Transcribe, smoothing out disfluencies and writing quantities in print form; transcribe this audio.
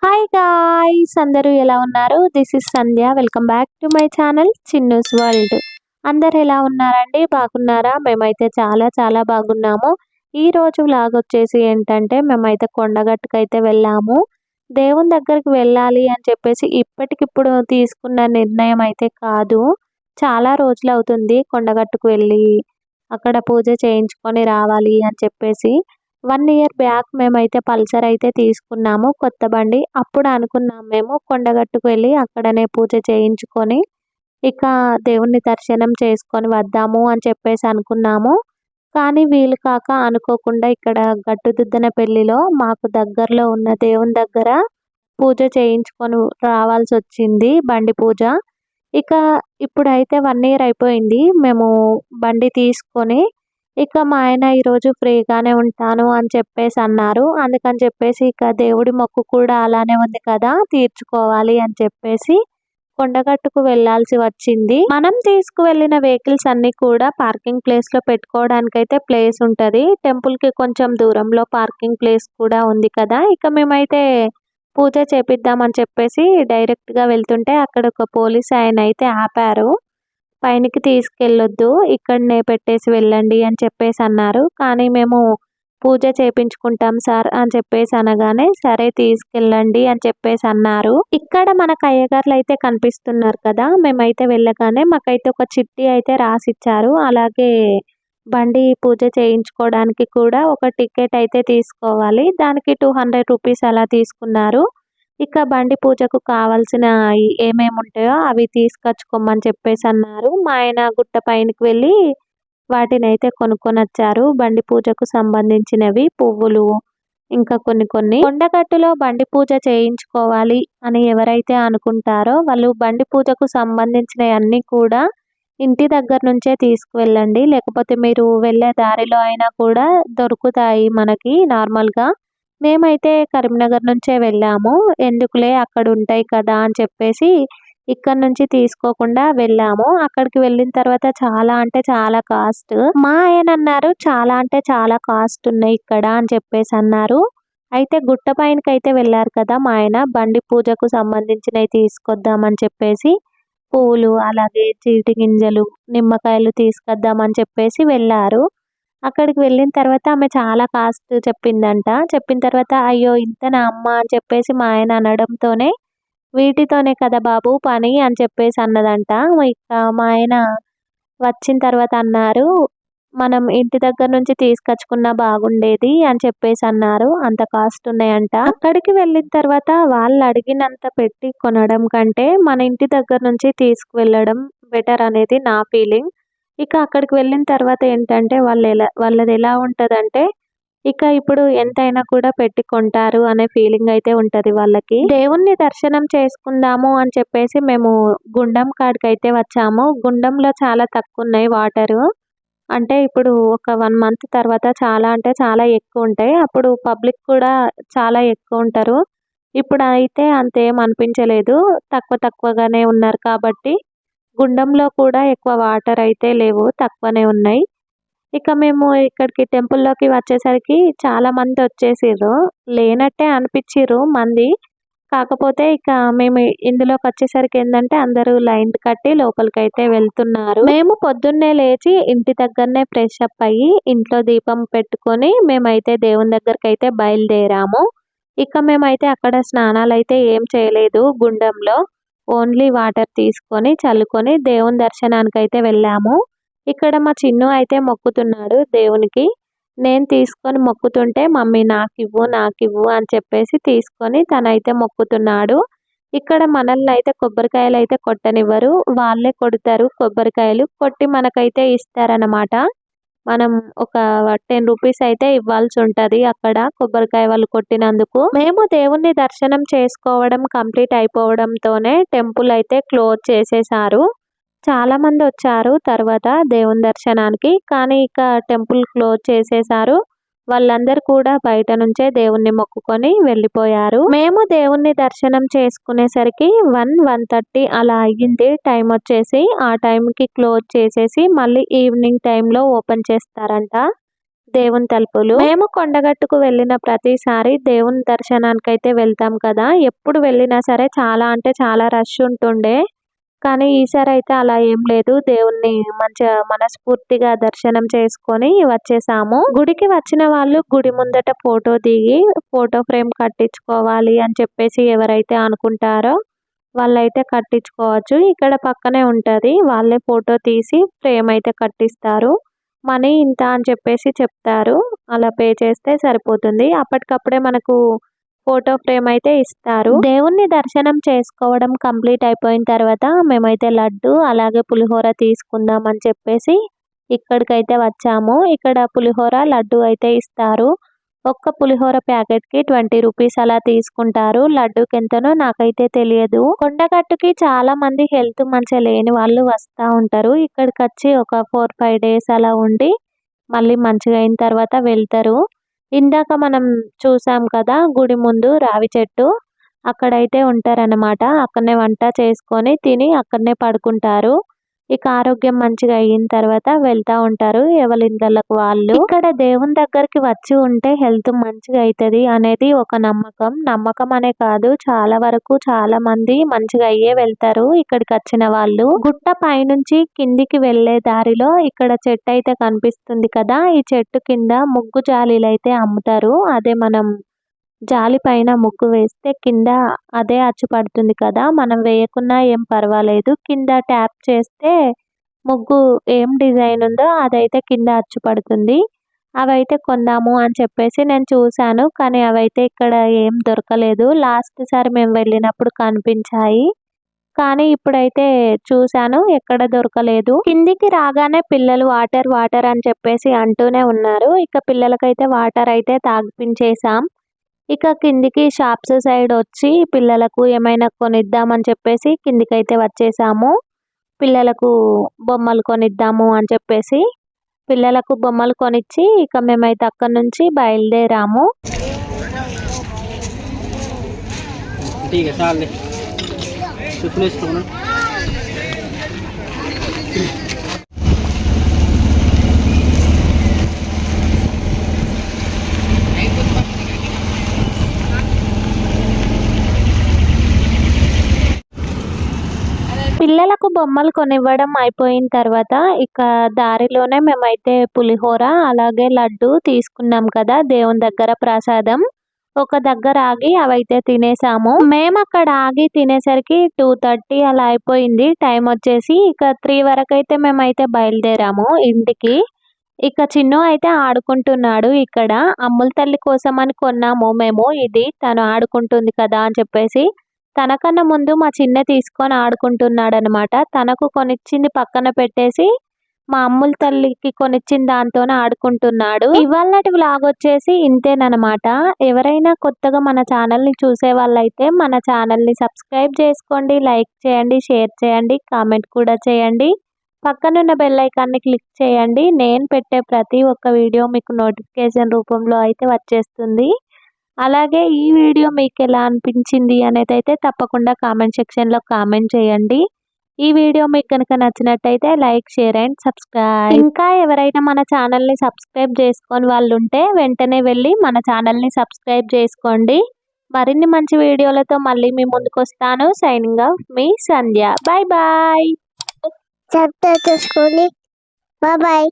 Hi guys, అందరూ ఎలా ఉన్నారు? This is Sandhya. Welcome back to my channel Chinnu's world. అందరు ఎలా ఉన్నారండి? బాగున్నారా? మేమైతే చాలా చాలా బాగున్నాము. ఈ రోజు వ్లాగ్ వచ్చేసి ఏంటంటే మేమైతే కొండగట్టుకైతే వెళ్ళాము. దేవుని దగ్గరికి వెళ్ళాలి అని చెప్పేసి ఇప్పటికిప్పుడు తీసుకున్న నిర్ణయం అయితే కాదు. చాలా రోజులు అవుతుంది కొండగట్టుకు వెళ్ళి అక్కడ పూజ చేయించుకొని రావాలి అని చెప్పేసి. 1 ఇయర్ బ్యాక్ మేమైతే పల్సర్ అయితే తీసుకున్నాము కొత్త బండి. అప్పుడు అనుకున్నాం మేము కొండగట్టుకు వెళ్ళి అక్కడనే పూజ చేయించుకొని ఇక దేవుని దర్శనం చేసుకొని వద్దాము అని చెప్పేసి అనుకున్నాము. కానీ వీలు కాక అనుకోకుండా ఇక్కడ గట్టుదిద్దనపల్లిలో మాకు దగ్గరలో ఉన్న దేవుని దగ్గర పూజ చేయించుకొని రావాల్సొచ్చింది, బండి పూజ. ఇక ఇప్పుడైతే 1 ఇయర్ అయిపోయింది మేము బండి తీసుకొని. ఇక మా ఆయన ఈరోజు ఫ్రీగానే ఉంటాను అని చెప్పేసి అన్నారు. అందుకని చెప్పేసి ఇక దేవుడి మొక్కు కూడా అలానే ఉంది కదా, తీర్చుకోవాలి అని చెప్పేసి కొండగట్టుకు వెళ్ళాల్సి వచ్చింది. మనం తీసుకువెళ్ళిన వెహికల్స్ అన్ని కూడా పార్కింగ్ ప్లేస్ లో పెట్టుకోవడానికైతే ప్లేస్ ఉంటది. టెంపుల్ కి కొంచెం దూరంలో పార్కింగ్ ప్లేస్ కూడా ఉంది కదా. ఇక మేమైతే పూజ చేపిద్దామని చెప్పేసి డైరెక్ట్ గా వెళ్తుంటే అక్కడ ఒక పోలీస్ ఆయన అయితే ఆపారు. పైనకి తీసుకెళ్ళొద్దు, ఇక్కడనే పెట్టేసి వెళ్ళండి అని చెప్పేసి అన్నారు. కానీ మేము పూజ చేపించుకుంటాం సార్ అని చెప్పేసి అనగానే సరే తీసుకెళ్ళండి అని చెప్పేసి అన్నారు. ఇక్కడ మనకు అయ్యగారులు అయితే కనిపిస్తున్నారు కదా. మేమైతే వెళ్ళగానే మాకైతే ఒక చిట్టి అయితే రాసిచ్చారు. అలాగే బండి పూజ చేయించుకోవడానికి కూడా ఒక టికెట్ అయితే తీసుకోవాలి. దానికి 200 రూపీస్ అలా తీసుకున్నారు. ఇక బండి పూజకు కావాల్సిన ఏమేమి ఉంటాయో అవి తీసుకొచ్చుకోమని చెప్పేసి అన్నారు. మా ఆయన గుట్ట పైనకి వెళ్ళి వాటినైతే కొనుక్కొని వచ్చారు. బండి పూజకు సంబంధించినవి పువ్వులు, ఇంకా కొన్ని కొండగట్టులో బండి పూజ చేయించుకోవాలి అని ఎవరైతే అనుకుంటారో వాళ్ళు బండి పూజకు సంబంధించిన అన్ని కూడా ఇంటి దగ్గర నుంచే తీసుకువెళ్ళండి. లేకపోతే మీరు వెళ్ళే దారిలో అయినా కూడా దొరుకుతాయి మనకి నార్మల్గా. మేమైతే కరీంనగర్ నుంచే వెళ్ళాము. ఎందుకులే అక్కడ ఉంటాయి కదా అని చెప్పేసి ఇక్కడ నుంచి తీసుకోకుండా వెళ్ళాము. అక్కడికి వెళ్ళిన తర్వాత చాలా అంటే చాలా కాస్ట్. మా ఆయన అన్నారు చాలా అంటే చాలా కాస్ట్ ఉన్నాయి ఇక్కడ అని చెప్పేసి అన్నారు. అయితే గుట్ట పైనకి అయితే వెళ్ళారు కదా మా ఆయన, బండి పూజకు సంబంధించినవి తీసుకొద్దామని చెప్పేసి పూలు, అలాగే చీటి గింజలు, నిమ్మకాయలు తీసుకొద్దామని చెప్పేసి వెళ్ళారు. అక్కడికి వెళ్ళిన తర్వాత ఆమె చాలా కాస్ట్ చెప్పిందంట. చెప్పిన తర్వాత అయ్యో ఇంతనా అమ్మ అని చెప్పేసి మా ఆయన అనడంతోనే వీటితోనే కదా బాబు పని అని చెప్పేసి అన్నదంట. ఇక మా ఆయన వచ్చిన తర్వాత అన్నారు, మనం ఇంటి దగ్గర నుంచి తీసుకొచ్చుకున్నా బాగుండేది అని చెప్పేసి అన్నారు. అంత కాస్ట్ ఉన్నాయంట. అక్కడికి వెళ్ళిన తర్వాత వాళ్ళు అడిగినంత పెట్టి కొనడం కంటే మన ఇంటి దగ్గర నుంచి తీసుకువెళ్ళడం బెటర్ అనేది నా ఫీలింగ్. ఇక అక్కడికి వెళ్ళిన తర్వాత ఏంటంటే వాళ్ళది ఎలా ఉంటదంటే ఇక ఇప్పుడు ఎంతైనా కూడా పెట్టి కొంటారు అనే ఫీలింగ్ అయితే ఉంటది వాళ్ళకి. దేవుణ్ణి దర్శనం చేసుకుందాము అని చెప్పేసి మేము గుండం కాడికి అయితే వచ్చాము. గుండంలో చాలా తక్కువ ఉన్నాయి వాటరు. అంటే ఇప్పుడు ఒక 1 మంత్ తర్వాత చాలా అంటే చాలా ఎక్కువ ఉంటాయి. అప్పుడు పబ్లిక్ కూడా చాలా ఎక్కువ ఉంటారు. ఇప్పుడు అయితే అంతేం అనిపించలేదు, తక్కువగానే ఉన్నారు కాబట్టి. గుండంలో కూడా ఎక్కువ వాటర్ అయితే లేవు, తక్కువనే ఉన్నాయి. ఇక మేము ఇక్కడికి టెంపుల్లోకి వచ్చేసరికి చాలా మంది వచ్చేసిర్రు. లేనట్టే అనిపించిర్రు మంది. కాకపోతే ఇక మేము ఇందులోకి వచ్చేసరికి ఏంటంటే అందరూ లైన్ కట్టి లోపలికైతే వెళ్తున్నారు. మేము పొద్దున్నే లేచి ఇంటి దగ్గరనే ఫ్రెష్ అప్ అయ్యి ఇంట్లో దీపం పెట్టుకొని మేమైతే దేవుని దగ్గరికి అయితే బయలుదేరాము. ఇక మేమైతే అక్కడ స్నానాలు అయితే ఏం చేయలేదు గుండంలో. ఓన్లీ వాటర్ తీసుకొని చల్లుకొని దేవుని దర్శనానికి అయితే వెళ్ళాము. ఇక్కడ మా చిన్ను అయితే మొక్కుతున్నాడు దేవునికి. నేను తీసుకొని మొక్కుతుంటే మమ్మీ నాకివ్వు అని చెప్పేసి తీసుకొని తనైతే మొక్కుతున్నాడు. ఇక్కడ మనల్ని అయితే కొబ్బరికాయలు అయితే కొట్టనివ్వరు, వాళ్ళే కొడతారు కొబ్బరికాయలు. కొట్టి మనకైతే ఇస్తారనమాట. మనం ఒక 10 రూపీస్ అయితే ఇవ్వాల్సి ఉంటది అక్కడ కొబ్బరికాయ వాళ్ళు కొట్టినందుకు. మేము దేవుణ్ణి దర్శనం చేసుకోవడం కంప్లీట్ అయిపోవడంతోనే టెంపుల్ అయితే క్లోజ్ చేసేసారు. చాలా మంది వచ్చారు తర్వాత దేవుని దర్శనానికి, కానీ ఇక టెంపుల్ క్లోజ్ చేసేసారు. వాళ్ళందరూ కూడా బయట నుంచే దేవుణ్ణి మొక్కుకొని వెళ్ళిపోయారు. మేము దేవుణ్ణి దర్శనం చేసుకునేసరికి 1:30 అలా అయ్యింది టైం వచ్చేసి. ఆ టైంకి క్లోజ్ చేసేసి మళ్ళీ ఈవినింగ్ టైంలో ఓపెన్ చేస్తారంట. దేవుని తలుపులు. మేము కొండగట్టుకు వెళ్ళిన ప్రతిసారి దేవుని దర్శనానికి అయితే వెళ్తాం కదా, ఎప్పుడు వెళ్ళినా సరే చాలా అంటే చాలా రష్ ఉంటుండే. కానీ ఈసారి అయితే అలా ఏం లేదు. దేవుణ్ణి మంచిగా మనస్ఫూర్తిగా దర్శనం చేసుకొని వచ్చేసాము. గుడికి వచ్చిన వాళ్ళు గుడి ముందట ఫోటో దిగి ఫోటో ఫ్రేమ్ కట్టించుకోవాలి అని చెప్పేసి ఎవరైతే అనుకుంటారో వాళ్ళైతే కట్టించుకోవచ్చు. ఇక్కడ పక్కనే ఉంటది, వాళ్ళే ఫోటో తీసి ఫ్రేమ్ అయితే కట్టిస్తారు. మనీ ఇంత అని చెప్పేసి చెప్తారు, అలా పే చేస్తే సరిపోతుంది. అప్పటికప్పుడే మనకు ఫోటో ఫ్రేమ్ అయితే ఇస్తారు. దేవుణ్ణి దర్శనం చేసుకోవడం కంప్లీట్ అయిపోయిన తర్వాత మేమైతే లడ్డు అలాగే పులిహోర తీసుకుందాం అని చెప్పేసి ఇక్కడికైతే వచ్చాము. ఇక్కడ పులిహోర లడ్డు అయితే ఇస్తారు. ఒక్క పులిహోర ప్యాకెట్ కి 20 రూపీస్ అలా తీసుకుంటారు. లడ్డూకి ఎంతనో నాకైతే తెలియదు. కొండగట్టుకి చాలా మంది హెల్త్ మంచిగా లేని వాళ్ళు వస్తూ ఉంటారు. ఇక్కడికి వచ్చి ఒక 4-5 డేస్ అలా ఉండి మళ్ళీ మంచిగా అయిన తర్వాత వెళ్తారు. ఇందాక మనం చూసాం కదా గుడి ముందు రావి చెట్టు, అక్కడైతే ఉంటారన్నమాట. అక్కడనే వంట చేసుకొని తిని అక్కడనే పడుకుంటారు. ఇక ఆరోగ్యం మంచిగా అయిన తర్వాత వెళ్తా ఉంటారు ఎవరి ఇళ్ళకు వాళ్ళు. ఇక్కడ దేవుని దగ్గరికి వచ్చి ఉంటే హెల్త్ మంచిగా అవుతుంది అనేది ఒక నమ్మకం. నమ్మకం అనే కాదు, చాలా వరకు చాలా మంది మంచిగా అయ్యే వెళ్తారు ఇక్కడికి వచ్చిన వాళ్ళు. గుట్ట పైనుంచి కిందికి వెళ్లే దారిలో ఇక్కడ చెట్టు అయితే కనిపిస్తుంది కదా, ఈ చెట్టు కింద ముగ్గు జాలీలు అయితే అమ్ముతారు. అదే మనం జాలి పైన ముగ్గు వేస్తే కింద అదే అచ్చు పడుతుంది కదా, మనం వేయకున్నా ఏం పర్వాలేదు. కింద ట్యాప్ చేస్తే ముగ్గు ఏం డిజైన్ ఉందో అదైతే కింద అచ్చు పడుతుంది. అవైతే కొందాము అని చెప్పేసి నేను చూశాను, కానీ అవైతే ఇక్కడ ఏం దొరకలేదు. లాస్ట్ సారి మేము వెళ్ళినప్పుడు కనిపించాయి, కానీ ఇప్పుడైతే చూశాను ఎక్కడ దొరకలేదు. కిందికి రాగానే పిల్లలు వాటర్ వాటర్ అని చెప్పేసి అంటూనే ఉన్నారు. ఇక పిల్లలకైతే వాటర్ అయితే తాగిపించేసాం. ఇక కిందికి షాప్స్ సైడ్ వచ్చి పిల్లలకు ఏమైనా కొనిద్దామని చెప్పేసి కిందికైతే వచ్చేసాము. పిల్లలకు బొమ్మలు కొనిద్దాము అని చెప్పేసి పిల్లలకు బొమ్మలు కొనిచ్చి ఇక మేమైతే అక్కడి నుంచి బయలుదేరాము. పిల్లలకు బొమ్మలు కొనివ్వడం అయిపోయిన తర్వాత ఇక దారిలోనే మేమైతే పులిహోర అలాగే లడ్డు తీసుకున్నాం కదా దేవుని దగ్గర ప్రసాదం. ఒక దగ్గర ఆగి అవైతే తినేసాము. మేము అక్కడ ఆగి తినేసరికి 2:30 అలా అయిపోయింది టైం వచ్చేసి. ఇక 3 వరకు అయితే మేమైతే బయలుదేరాము ఇంటికి. ఇక చిన్ను అయితే ఆడుకుంటున్నాడు. ఇక్కడ అమ్ముల తల్లి కోసం అని కొన్నాము మేము ఇది, తను ఆడుకుంటుంది కదా అని చెప్పేసి. తనకన్నా ముందు మా చిన్న తీసుకొని ఆడుకుంటున్నాడు అనమాట. తనకు కొనిచ్చింది పక్కన పెట్టేసి మా అమ్ముల తల్లికి కొనిచ్చిన దాంతోనే ఆడుకుంటున్నాడు. ఇవాళటి వ్లాగ్ వచ్చేసి ఇంతేనమాట. ఎవరైనా కొత్తగా మన ఛానల్ని చూసే వాళ్ళైతే మన ఛానల్ని సబ్స్క్రైబ్ చేసుకోండి, లైక్ చేయండి, షేర్ చేయండి, కామెంట్ కూడా చేయండి. పక్కనున్న బెల్ ఐకాన్ని క్లిక్ చేయండి. నేను పెట్టే ప్రతి ఒక్క వీడియో మీకు నోటిఫికేషన్ రూపంలో అయితే వచ్చేస్తుంది. అలాగే ఈ వీడియో మీకు ఎలా అనిపించింది అనేది అయితే తప్పకుండా కామెంట్ సెక్షన్లో కామెంట్ చేయండి. ఈ వీడియో మీకు కనుక నచ్చినట్టయితే లైక్, షేర్ అండ్ సబ్స్క్రైబ్. ఇంకా ఎవరైనా మన ఛానల్ని సబ్స్క్రైబ్ చేసుకొని వాళ్ళు ఉంటే వెంటనే వెళ్ళి మన ఛానల్ని సబ్స్క్రైబ్ చేసుకోండి. మరిన్ని మంచి వీడియోలతో మళ్ళీ మీ ముందుకు వస్తాను. సైనింగ్ ఆఫ్ మీ సంధ్య. Bye bye. సబ్స్క్రైబ్ చేసుకోండి. Bye bye.